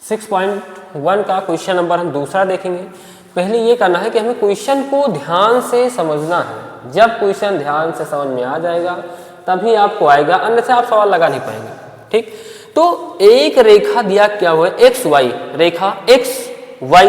6.1 का question number हम दूसरा देखेंगे। पहले ये करना है कि हमें क्वेश्चन को ध्यान से समझना है। जब क्वेश्चन ध्यान से समझ में आ जाएगा तभी आपको आएगा, अन्यथा आप सवाल लगा नहीं पाएंगे। ठीक, तो एक रेखा दिया क्या हुआ है, एक्स वाई रेखा, एक्स वाई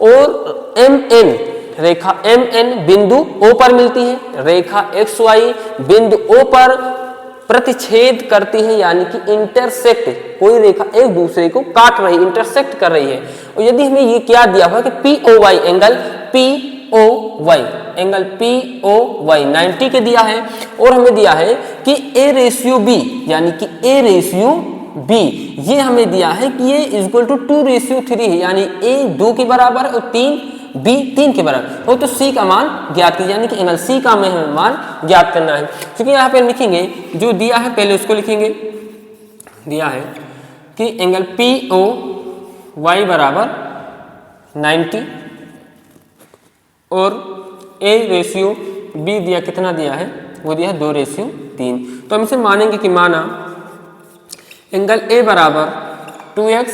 और एम एन रेखा, एम एन बिंदु ओ पर मिलती है। रेखा एक्स वाई बिंदु ओ पर प्रतिच्छेद करती है, यानी कि इंटरसेक्ट, कोई रेखा एक दूसरे को काट रही, इंटरसेक्ट कर रही है। और यदि हमें ये क्या दिया हुआ है कि P O Y angle, P O Y angle, P O Y 90 के दिया है, और हमें दिया है कि ए रेशियो बी, यानी कि ए रेशियो बी, ये हमें दिया है कि ये इक्वल टू 2:3 है, यानी ए 2 के बराबर और 3 बी 3 के बराबर हो, तो सी का मान ज्ञात कीजिए, यानी कि एंगल सी का हमें मान ज्ञात करना है। क्योंकि यहाँ पे लिखेंगे जो दिया है पहले उसको लिखेंगे, दिया है कि एंगल पी ओ वाई बराबर 90 और ए रेशियो बी दिया, कितना दिया है, वो दिया है 2:3। तो हम इसे मानेंगे कि माना एंगल ए बराबर 2x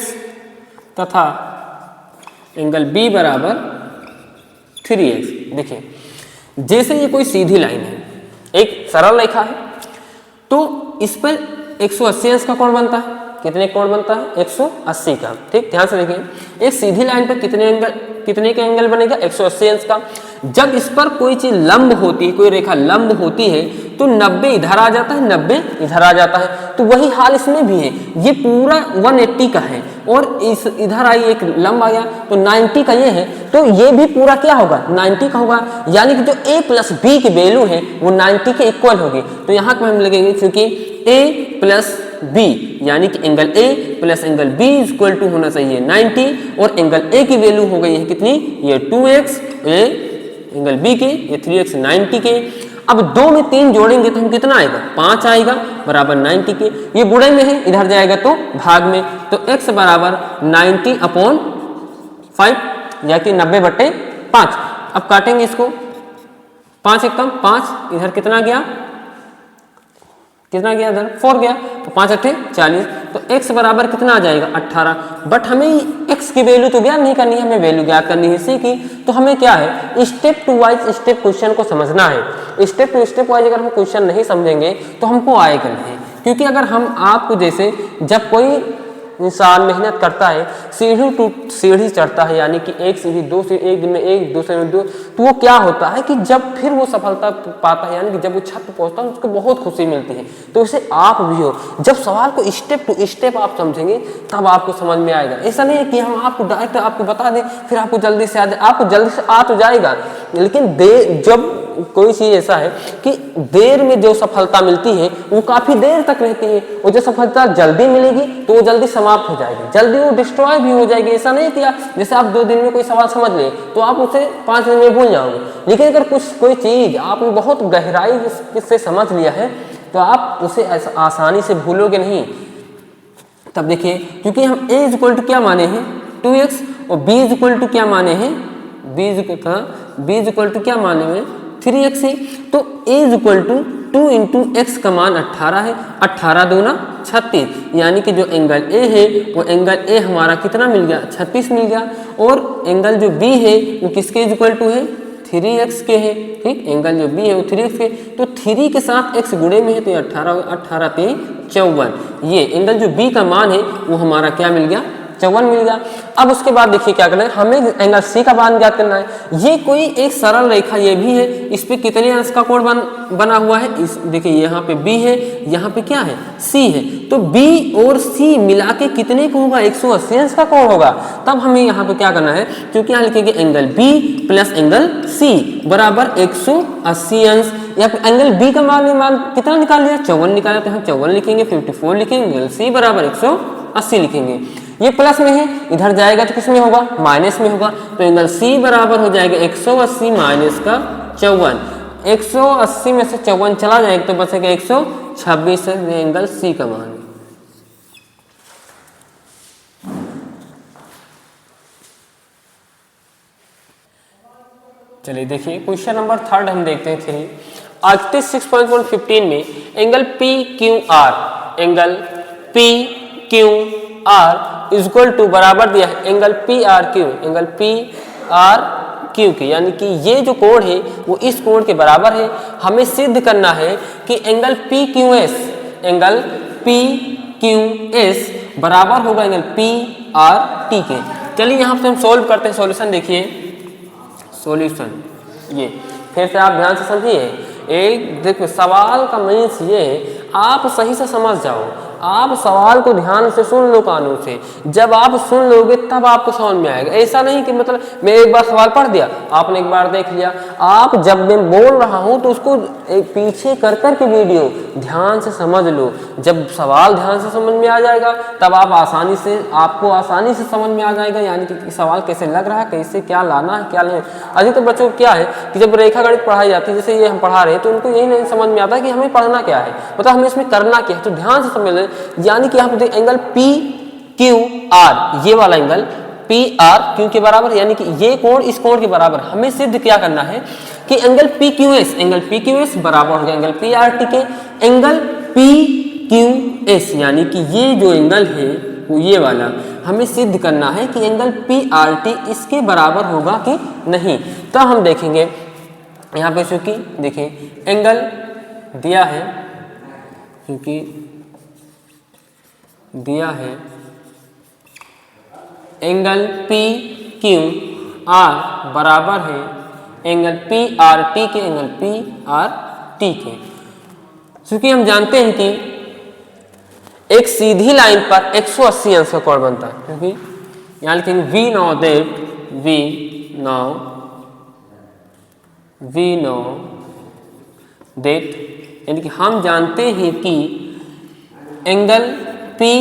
तथा एंगल बी बराबर 3x। देखिए जैसे ये कोई सीधी लाइन है, एक सरल रेखा है, तो इस पर 180 अंश का कोण बनता है। कितने कोण बनता है, 180 का। ठीक, ध्यान से देखिए, एक सीधी लाइन पर कितने का एंगल बनेगा, 180 अंश का। जब इस पर कोई चीज लंब होती है, कोई रेखा लंब होती है, तो 90 इधर आ जाता है, 90 इधर आ जाता है। तो वही हाल इसमें भी है, ये पूरा 180 का है और इस इधर आई एक लंब आ गया, तो 90 का ये है, तो ये भी पूरा क्या होगा, 90 का होगा। यानी कि जो a प्लस बी की वैल्यू है वो 90 के इक्वल होगी। तो यहाँ पर हम लगेंगे क्योंकि a प्लस बी, यानी कि angle A plus angle B equal to होना चाहिए 90, और एंगल ए की वैल्यू हो गई है कितनी, ये 2x, एंगल बी के ये 3x 90 के। अब 2 में 3 जोड़ेंगे तो हम कितना आएगा, 5 आएगा बराबर 90 के। ये गुणे में है, इधर जाएगा तो भाग में, तो x बराबर 90/5, या कि 90/5। अब काटेंगे इसको, 5 एकम 5, इधर कितना गया, कितना गया, इधर 4 गया, तो 5 8 40, तो x बराबर कितना आ जाएगा 18। बट हमें x की वैल्यू तो ज्ञात नहीं करनी है, हमें वैल्यू ज्ञात करनी है c की। तो हमें क्या है, step to wise step question को समझना है। स्टेप टू स्टेप वाइज अगर हम क्वेश्चन नहीं समझेंगे तो हमको आएगा नहीं। क्योंकि अगर हम आपको जैसे जब कोई इंसान मेहनत करता है, सीढ़ी टू सीढ़ी चढ़ता है, यानी कि एक सीढ़ी, 2 सीढ़ी, एक दिन में एक, दूसरे में 2, तो वो क्या होता है कि जब फिर वो सफलता पाता है, यानी कि जब वो छत पर पहुंचता है उसको बहुत खुशी मिलती है। तो इसे आप भी हो, जब सवाल को स्टेप टू स्टेप आप समझेंगे तब आपको समझ में आएगा। ऐसा नहीं है कि हम आपको डायरेक्ट आपको बता दें फिर आपको जल्दी से आपको जल्दी से आ तो जाएगा, लेकिन जब कोई चीज ऐसा है कि देर में जो सफलता मिलती है वो काफी देर तक रहती है, और जो सफलता जल्दी मिलेगी तो वो जल्दी समाप्त हो जाएगी, जल्दी वो डिस्ट्रॉय भी हो जाएगी। ऐसा नहीं कि जैसे आप 2 दिन में कोई सवाल समझ ले तो आप उसे 5 दिन में भूल जाओगे, लेकिन अगर कोई चीज आपने बहुत गहराई से समझ लिया है तो आप उसे आसानी से भूलोगे नहीं। तब देखिए, क्योंकि हम a इक्वल टू क्या माने हैं 2x, और b इक्वल टू क्या माने हैं, b इक्वल टू क्या माने हैं 3x है, तो a equal to 2 into x का मान 18 है, 18 दूना 36, यानी कि जो एंगल a है वो एंगल a हमारा कितना मिल गया, 36 मिल गया। और एंगल जो b है वो किसके इक्वल टू है, 3x के है। ठीक, एंगल जो b है वो 3x के, तो 3 के साथ x गुणे में है तो 18, 18 3 54। ये एंगल जो b का मान है वो हमारा क्या मिल गया, 54 मिल गया। अब उसके बाद देखिए क्या करना है, हमें एंगल सी का मान ज्ञात करना है। ये कोई एक सरल रेखा ये भी है, इस पे कितने अंश का कोण बना हुआ है, इस देखिए यहाँ पे b है, यहाँ पे क्या है c है, तो b और c मिला के कितने को होगा, 180 अंश का कोण होगा। तब हमें यहाँ पे क्या करना है, क्योंकि यहाँ लिखेंगे angle b plus angle c बराबर 180 अंश। या फिर एंगल b का मान कितना निकाल लिया, 54 निकाला, तो हम 54 लिखेंगे, 54 लिखेंगे, एंगल c बराबर 180 लिखेंगे। ये प्लस में है, इधर जाएगा तो किस में होगा, माइनस में होगा, तो एंगल C बराबर हो जाएगा 180 माइनस का 54। 180 में से 54 चला जाएगा तो बचेगा 126 है एंगल C का मान। चलिए देखिए क्वेश्चन नंबर 3 हम देखते हैं। 3 एक्सरसाइज 6.115 में एंगल PQR इक्वल टू बराबर दिया है angle P R Q, angle P R Q के, यानी कि ये जो कोण है वो इस कोण के बराबर है। हमें सिद्ध करना है कि angle P Q S, angle P Q S बराबर होगा एंगल पी आर टी के। चलिए यहाँ पे हम सोल्व करते हैं। सॉल्यूशन देखिए, सॉल्यूशन ये फिर से आप ध्यान से समझिए। एक देखो सवाल का मीन्स ये आप सही से समझ जाओ, आप सवाल को ध्यान से सुन लो कानों से। जब आप सुन लोगे तब आपको समझ में आएगा। ऐसा नहीं कि मतलब मैं एक बार सवाल पढ़ दिया, आपने एक बार देख लिया। आप जब मैं बोल रहा हूं तो उसको एक पीछे कर कर के वीडियो ध्यान से समझ लो। जब सवाल ध्यान से समझ में आ जाएगा तब आप आपको आसानी से समझ में आ जाएगा, यानी कि सवाल कैसे लग रहा है, कैसे क्या लाना है क्या नहीं। अधिकतर बच्चों को क्या है कि जब रेखा गणित पढ़ाई जाती है, जैसे ये हम पढ़ा रहे हैं, तो उनको यही नहीं समझ में आता कि हमें पढ़ना क्या है, मतलब हमें इसमें करना क्या है। तो ध्यान से समझ लें, यानी कि यहाँ पे एंगल पी क्यू आर, ये वाला एंगल पी आर क्यू के बराबर, यानी कि ये कोण इस कोण के बराबर। हमें सिद्ध क्या करना है कि angle P Q S, angle P Q S बराबर होगा एंगल पी आर टी के। एंगल पी क्यू एस यानी कि ये जो एंगल है वो ये वाला, हमें सिद्ध करना है कि एंगल पी आर टी इसके बराबर होगा कि नहीं। तो हम देखेंगे यहाँ पे, चूंकि देखिए एंगल दिया है, क्योंकि दिया है एंगल पी क्यू आर बराबर है एंगल पी आर टी के, एंगल पी आर टी के। क्योंकि हम जानते हैं कि एक सीधी लाइन पर 180 अंश का कोण बनता है, क्योंकि यहाँ लिखेंगे वी नो दैट, यानी कि हम जानते हैं कि angle P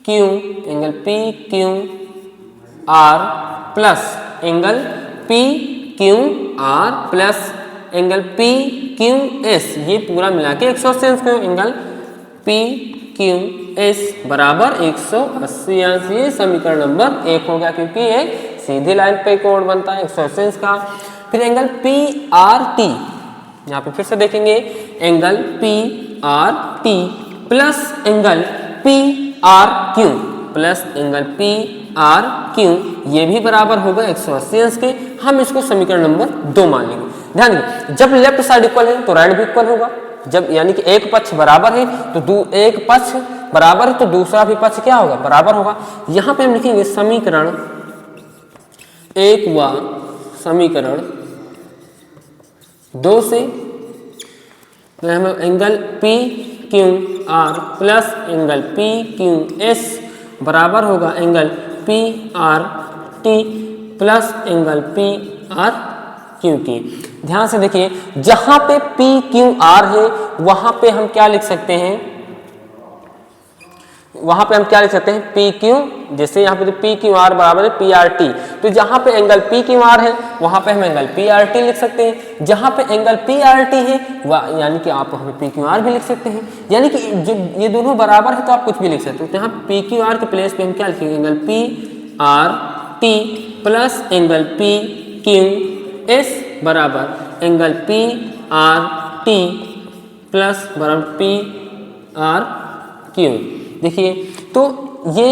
Q are plus angle P Q are plus angle P Q S, ये पूरा मिला के 180 अंश को एंगल पी क्यू एस बराबर 180 अंश। ये समीकरण नंबर 1 हो गया, क्योंकि ये सीधी लाइन पे कोण बनता है 180 अंश का। फिर एंगल पी आर टी, यहाँ पे फिर से देखेंगे angle P R T plus angle P R Q plus angle P R Q, ये भी बराबर होगा 180 अंश के। हम इसको समीकरण नंबर 2 मान लेंगे। ध्यान दीजिए, जब लेफ्ट साइड इक्वल है तो राइट भी इक्वल होगा। जब यानी कि एक पक्ष बराबर है तो एक पक्ष बराबर है तो दूसरा भी पक्ष क्या होगा, बराबर होगा। यहाँ पे हम लिखेंगे समीकरण 1 व समीकरण 2 से, तो हम angle P Q are plus angle P Q S बराबर होगा angle P R T plus angle P R Q की। ध्यान से देखिए, जहां पे पी क्यू आर है वहां पे हम क्या लिख सकते हैं, पी क्यू, जैसे यहाँ पे पी क्यू आर बराबर है पी आर टी, तो जहां पे एंगल पी क्यू आर है वहां पे हम एंगल पी आर टी लिख सकते हैं। जहां पे एंगल पी आर टी है यानी कि आप वहां पे पी क्यू आर भी लिख सकते हैं। यानी कि जो ये दोनों बराबर है तो आप कुछ भी लिख सकते हो। तो यहाँ पी क्यू आर के प्लेस पे हम क्या लिखेंगे, angle P R T plus angle P Q S बराबर angle P R T plus बराबर पी आर क्यू। देखिए, तो ये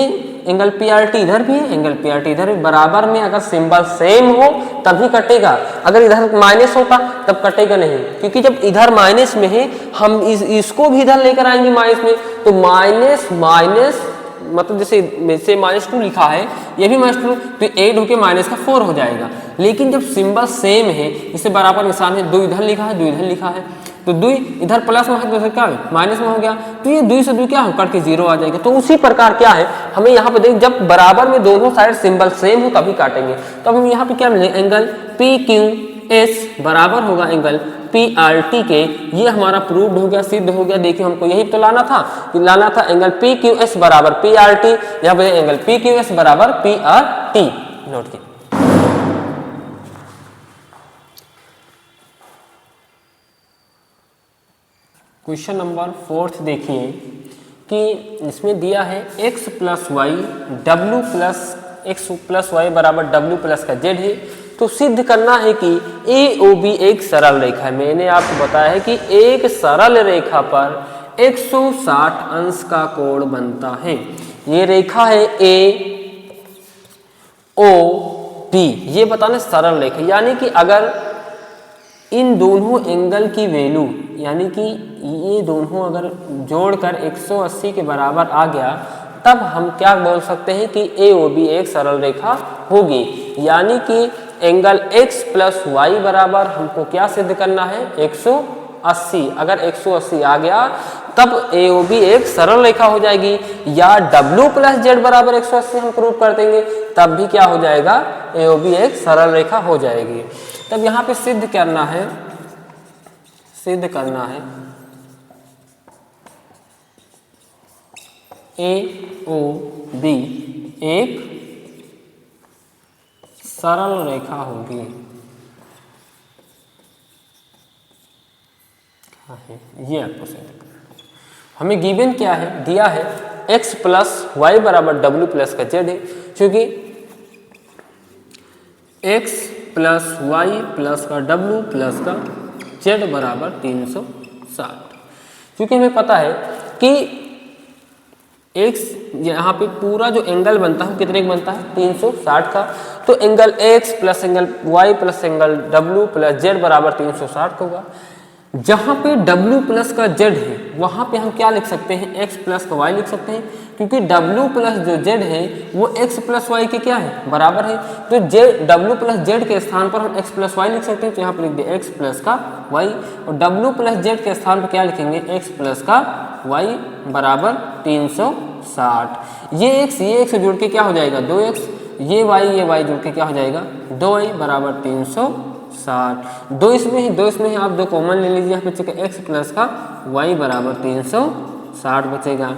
एंगल पी आर टी इधर भी है, एंगल पी आर टी इधर भी, बराबर में अगर सिंबल सेम हो तभी कटेगा। अगर इधर माइनस होता तब कटेगा नहीं, क्योंकि जब इधर माइनस में है हम इसको भी इधर लेकर आएंगे माइनस में, तो माइनस मतलब जैसे -2 लिखा है, ये भी -2, तो 8 होके -4 हो जाएगा। लेकिन जब सिंबल सेम है, इससे बराबर निशान है, 2 इधर लिखा है 2 इधर लिखा है, तो 2 इधर प्लस में है तो क्या है माइनस में हो गया, तो ये 2 से 2 क्या हो कट के 0 आ जाएगा। तो उसी प्रकार क्या है, हमें यहाँ पे देख, जब बराबर में दोनों साइड सिंबल सेम हो तभी काटेंगे। तो अब हम यहाँ पे क्या मिलेगा, एंगल पी क्यू एस बराबर होगा एंगल पी आर टी के। ये हमारा प्रूव्ड हो गया, सिद्ध हो गया। देखिए, हमको यही तो लाना था एंगल पी क्यू एस बराबर पी आर टी, यहाँ पे एंगल पी क्यू एस बराबर पी आर टी। नोट कीजिए। क्वेश्चन नंबर 4 देखिए कि इसमें दिया है x plus Y W plus X plus Y बराबर डब्ल्यू प्लस का जेड है। तो सिद्ध करना है कि ए ओ बी एक सरल रेखा है। मैंने आपको बताया है कि एक सरल रेखा पर 160 अंश का कोण बनता है। ये रेखा है ए ओ बी, ये बताना सरल रेखा, यानी कि अगर इन दोनों एंगल की वैल्यू, यानी कि ये दोनों अगर जोड़कर 180 के बराबर आ गया, तब हम क्या बोल सकते हैं कि ए ओ बी एक सरल रेखा होगी। यानी कि एंगल x प्लस वाई बराबर हमको क्या सिद्ध करना है, 180। अगर 180 आ गया तब ए ओ बी एक सरल रेखा हो जाएगी, या w प्लस जेड बराबर 180 हम प्रूव कर देंगे, तब भी क्या हो जाएगा, ए ओ बी एक सरल रेखा हो जाएगी। तब यहाँ पे सिद्ध करना है ए ओ बी एक सरल रेखा होगी। ये आपको सिद्ध करना है। हमें गिवन क्या है, दिया है x प्लस वाई बराबर w प्लस का z है, क्योंकि x प्लस वाई प्लस का w प्लस का z बराबर 360। क्योंकि हमें पता है कि x यहाँ पे पूरा जो एंगल बनता है कितने का बनता है, 360 का। तो angle x plus angle y plus angle w plus z बराबर 360 होगा। जहाँ पे w प्लस का z है वहाँ पे हम क्या लिख सकते हैं, x प्लस का y लिख सकते हैं, क्योंकि w प्लस जो z है वो x प्लस y के क्या है, बराबर है। तो w प्लस z के स्थान पर हम x प्लस y लिख सकते हैं, तो यहाँ पर लिख दिया x प्लस का y, और w प्लस z के स्थान पर क्या लिखेंगे, x प्लस का y बराबर 360। ये x से जुड़ के क्या हो जाएगा, 2x, ये y जुड़ के क्या हो जाएगा, 2y बराबर 360। दो इसमें ही आप दो कॉमन ले लीजिए, यहाँ पे बचेगा x प्लस का y बराबर 360 बचेगा।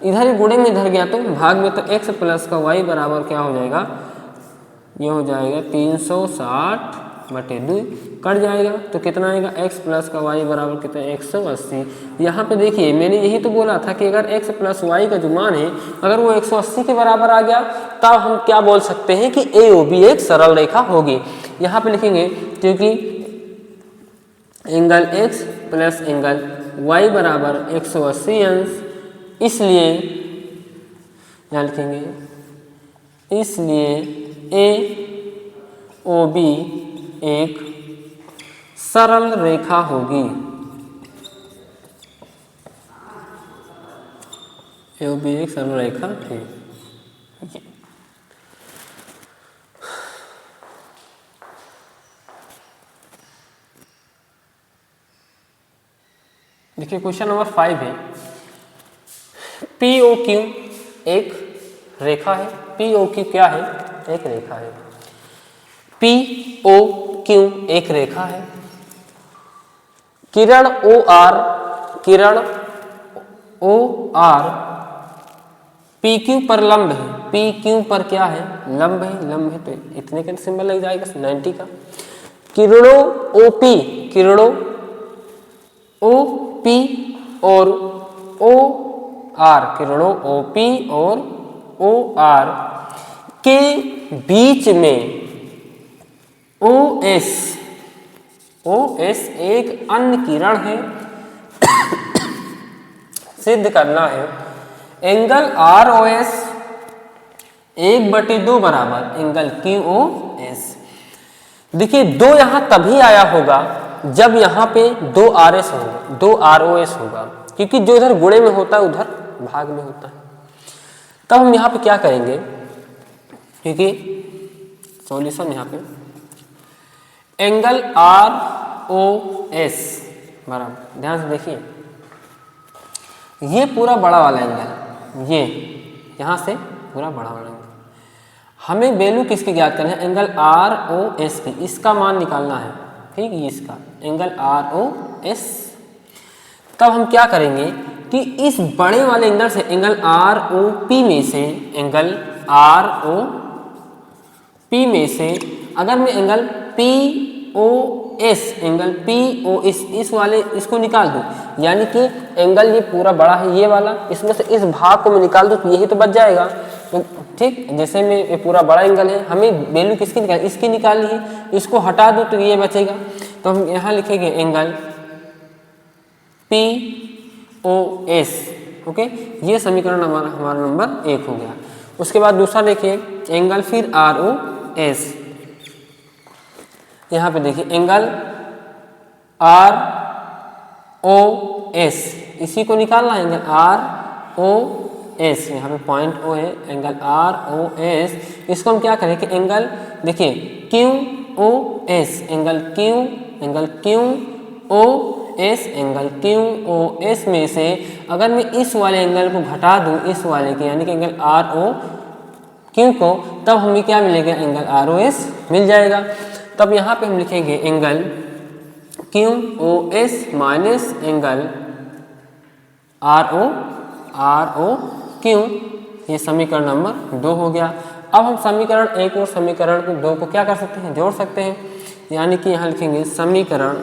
इधर ही गुणे में इधर गया तो भाग में, तो x प्लस का y बराबर क्या हो जाएगा, ये हो जाएगा 360 बटे 2, कट जाएगा तो कितना आएगा, x प्लस का y बराबर कितना, 180। यहाँ पे देखिए मैंने यही तो बोला था कि अगर x प्लस y का जो मान है अगर वो 180 के बराबर आ गया, तब हम क्या बोल सकते हैं कि ए ओ बी एक सरल रेखा होगी। यहाँ पे लिखेंगे क्योंकि angle x plus angle y बराबर 180 अंश, इसलिए यहाँ लिखेंगे, इसलिए ए ओ बी एक सरल रेखा होगी। ए ओ बी एक सरल रेखा है। देखिए क्वेश्चन नंबर 5 है, पी ओ क्यू एक रेखा है। पी ओ क्यू क्या है, एक रेखा है। पी ओ क्यू एक रेखा है। किरण ओ आर पी क्यू पर लंब है। पी क्यू पर क्या है, लंब है। लंब है तो इतने का सिंबल लग जाएगा 90 का। किरणों ओ पी और ओ आर, किरणों ओ पी और ओ आर के बीच में ओ एस एक अन्य किरण है। सिद्ध करना है एंगल आर ओ एस 1/2 बराबर एंगल क्यू ओ एस। देखिए 2 यहां तभी आया होगा जब यहाँ पे 2 आर एस होगा, 2 आर ओ एस होगा, क्योंकि जो इधर गुणे में होता है उधर भाग में होता है। तब हम यहाँ पे क्या करेंगे, क्योंकि सॉल्यूशन यहाँ पे एंगल आर ओ एस बराबर, ध्यान से देखिए ये पूरा बड़ा वाला एंगल, ये यहाँ से पूरा बड़ा वाला एंगल, हमें वैल्यू किसकी ज्ञात करना है, एंगल आर ओ एस की, इसका मान निकालना है। ठीक है, इसका एंगल आर ओ एस। तब हम क्या करेंगे कि इस बड़े वाले एंगल से एंगल आर ओ पी में से, एंगल आर ओ पी में से अगर मैं angle P O S, angle P O इस वाले इसको निकाल दूं, यानी कि एंगल ये पूरा बड़ा है ये वाला, इसमें से इस भाग को मैं निकाल दूं तो यही तो बच जाएगा। तो ठीक, जैसे में ये पूरा बड़ा एंगल है, हमें वैल्यू किसकी निकालनी, इसकी निकालनी है, इसको हटा दूं तो ये बचेगा। तो हम यहाँ लिखेंगे angle P O S okay, ये समीकरण हमारा नंबर 1 हो गया। उसके बाद दूसरा देखिए एंगल फिर आर ओ एस। यहाँ पे देखिए एंगल आर ओ एस, इसी को निकालना है, एंगल आर ओ एस, यहाँ पे पॉइंट ओ है, एंगल आर ओ एस, इसको हम क्या करें कि एंगल देखिए Q O S, angle Q O S, angle Q O S में से अगर मैं इस वाले एंगल को घटा दूं इस वाले के, यानी कि एंगल आर ओ क्यू को, तब हमें क्या मिलेगा, एंगल आर ओ एस मिल जाएगा। तब यहाँ पे हम लिखेंगे angle Q O S minus angle R O Q, ये समीकरण नंबर 2 हो गया। अब हम समीकरण 1 और समीकरण 2 को क्या कर सकते हैं, जोड़ सकते हैं, यानी कि यहाँ लिखेंगे समीकरण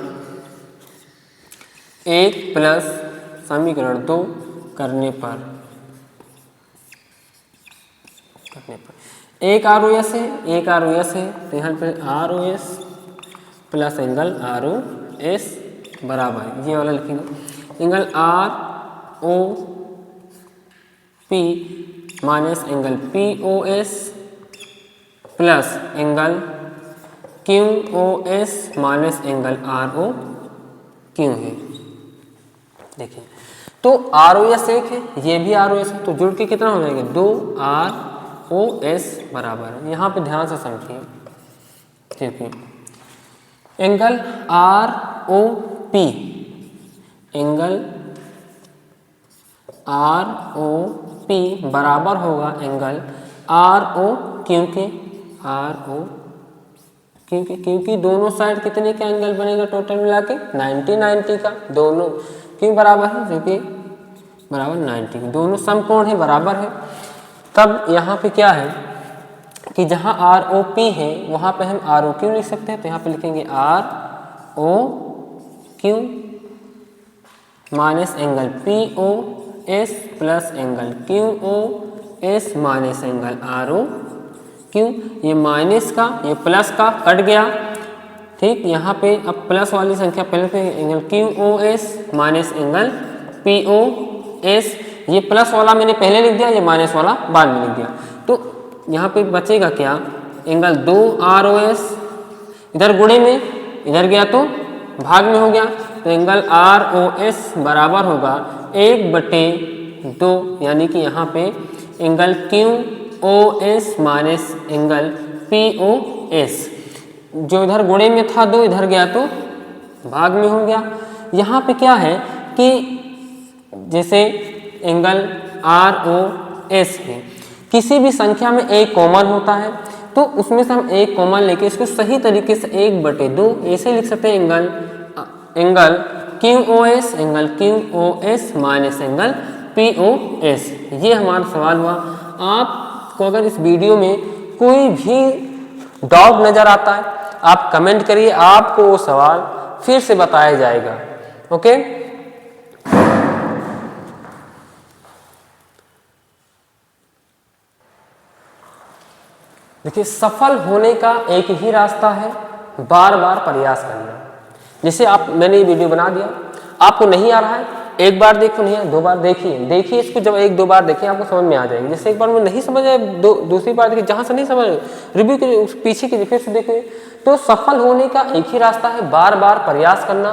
1 प्लस समीकरण 2 करने पर एक आर ओ एस है, तो यहाँ पे R O S plus angle R O S बराबर ये वाला लिखेंगे, angle R O P minus angle P O S plus angle Q O S minus angle R O Q है। देखिए तो आर ओ एस एक है, ये भी आर ओ एस है, तो जुड़ के कितना हो जाएगा, 2 आर ओ एस बराबर है। यहाँ पे ध्यान से समझिए, ठीक है, angle R O P, angle R O P बराबर होगा एंगल आर ओ क्यू के, क्योंकि दोनों साइड कितने का एंगल बनेगा टोटल मिला के 90 का, दोनों क्यों बराबर है, क्योंकि बराबर 90, दोनों समकोण है, बराबर है। तब यहाँ पे क्या है कि जहाँ आर ओ पी है वहाँ पे हम आर ओ क्यू लिख सकते हैं, तो यहाँ पे लिखेंगे R O Q minus angle P O S plus angle Q O S minus angle R O Q, ये माइनस का ये प्लस का कट गया, ठीक, यहाँ पे अब प्लस वाली संख्या पहले पे angle Q O S minus angle P O S, ये प्लस वाला मैंने पहले लिख दिया, ये माइनस वाला बाद में लिख दिया, तो यहाँ पे बचेगा क्या, एंगल 2 आर ओ एस, इधर गुणे में इधर गया तो भाग में हो गया, तो एंगल आर ओ एस बराबर होगा 1/2, यानी कि यहाँ पे angle Q O S minus angle P O S, जो इधर गुणे में था 2 इधर गया तो भाग में हो गया। यहाँ पे क्या है कि जैसे एंगल आर ओ एस है, किसी भी संख्या में एक कॉमन होता है, तो उसमें से हम एक कॉमन लेके इसको सही तरीके से 1/2 ऐसे लिख सकते हैं, angle Q O S, angle Q O S minus angle P O S. ये हमारा सवाल हुआ। आपको अगर इस वीडियो में कोई भी डाउट नजर आता है आप कमेंट करिए, आपको वो सवाल फिर से बताया जाएगा। ओके, देखिए सफल होने का एक ही रास्ता है, बार बार प्रयास करना। जैसे मैंने ये वीडियो बना दिया, आपको नहीं आ रहा है, एक बार देखो, नहीं है 2 बार देखिए इसको, जब 1-2 बार देखिए आपको समझ में आ जाएगी। जैसे एक बार में नहीं समझ आए, दूसरी बार देखिए, जहां से नहीं समझ रिव्यू के पीछे की फिर से देखिए। तो सफल होने का एक ही रास्ता है, बार बार प्रयास करना,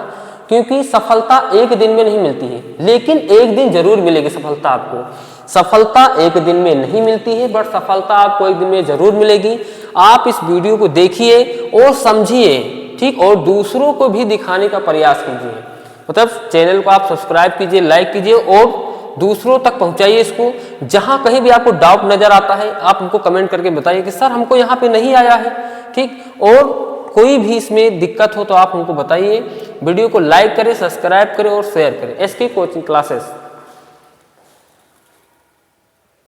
क्योंकि सफलता एक दिन में नहीं मिलती है, लेकिन एक दिन जरूर मिलेगी सफलता आपको। सफलता एक दिन में नहीं मिलती है, बट सफलता आपको एक दिन में जरूर मिलेगी। आप इस वीडियो को देखिए और समझिए, ठीक, और दूसरों को भी दिखाने का प्रयास कीजिए। मतलब चैनल को आप सब्सक्राइब कीजिए, लाइक कीजिए और दूसरों तक पहुंचाइए इसको। जहां कहीं भी आपको डाउट नजर आता है आप हमको कमेंट करके बताइए कि सर हमको यहाँ पे नहीं आया है, ठीक, और कोई भी इसमें दिक्कत हो तो आप हमको बताइए। वीडियो को लाइक करें, सब्सक्राइब करें और शेयर करें। SK coaching classes.